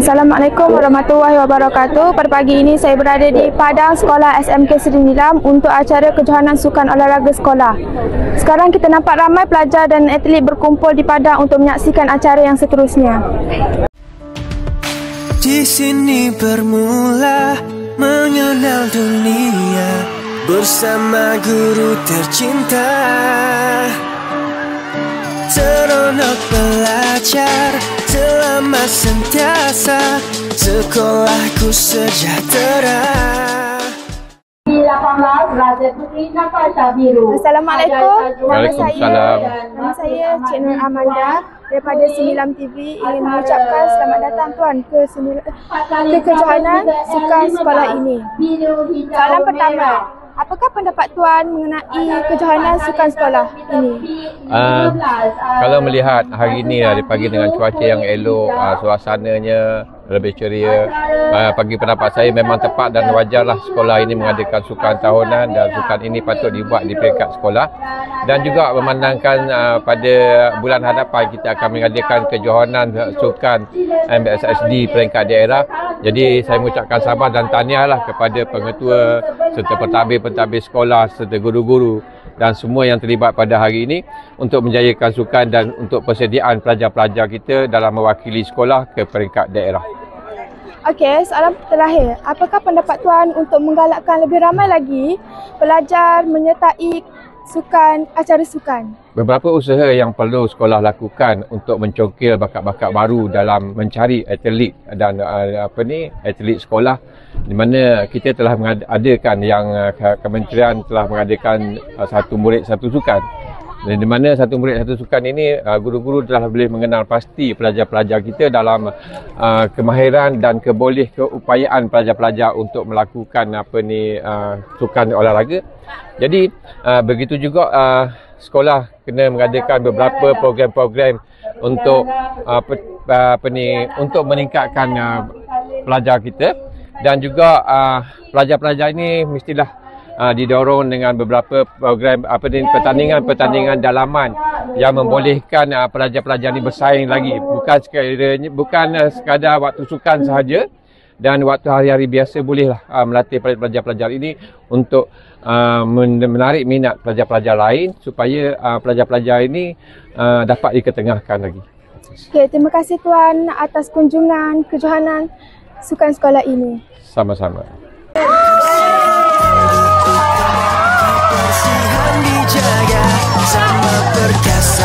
Assalamualaikum warahmatullahi wabarakatuh. Pada pagi ini saya berada di Padang Sekolah SMK Seri Nilam untuk acara kejohanan sukan olahraga sekolah. Sekarang kita nampak ramai pelajar dan atlet berkumpul di Padang untuk menyaksikan acara yang seterusnya. Di sini bermula mengenal dunia bersama guru tercinta. Seronok belajar selama sentiasa, sekolahku sejahtera. Assalamualaikum. Waalaikumsalam. Nama saya Cik Nur Amanda daripada Senilam TV ingin mengucapkan selamat datang Tuan ke kejohanan sukan sekolah ini. Soalan pertama, apakah pendapat Tuan mengenai kejohanan sukan sekolah ini? Kalau melihat hari ini di pagi dengan cuaca yang elok, suasananya lebih ceria, bagi pendapat saya memang tepat dan wajarlah sekolah ini mengadakan sukan tahunan, dan sukan ini patut dibuat di peringkat sekolah. Dan juga memandangkan pada bulan hadapan kita akan mengadakan kejohanan sukan MBSSD peringkat daerah. Jadi saya mengucapkan sabar dan tahniahlah kepada pengetua serta pentadbir sekolah serta guru-guru dan semua yang terlibat pada hari ini untuk menjayakan sukan dan untuk persediaan pelajar-pelajar kita dalam mewakili sekolah ke peringkat daerah. Okey, soalan terakhir. Apakah pendapat Tuan untuk menggalakkan lebih ramai lagi pelajar menyertai acara sukan? Beberapa usaha yang perlu sekolah lakukan untuk mencongkil bakat-bakat baru dalam mencari atlet dan atlet sekolah, di mana kita telah mengadakan kementerian telah mengadakan satu murid satu sukan. Di mana satu murid satu sukan ini guru-guru telah boleh mengenal pasti pelajar-pelajar kita dalam kemahiran dan keupayaan pelajar-pelajar untuk melakukan sukan olahraga. Jadi begitu juga sekolah kena mengadakan beberapa program-program untuk untuk meningkatkan pelajar kita, dan juga pelajar-pelajar ini mestilah didorong dengan beberapa program pertandingan dalaman yang membolehkan pelajar-pelajar ini bersaing lagi, bukan sekadar waktu sukan sahaja, dan waktu hari-hari biasa bolehlah melatih pelajar-pelajar ini untuk menarik minat pelajar-pelajar lain supaya pelajar-pelajar ini dapat diketengahkan lagi. Okay, terima kasih Tuan atas kunjungan kejohanan sukan sekolah ini. Sama-sama. Dijaga sama perkasa.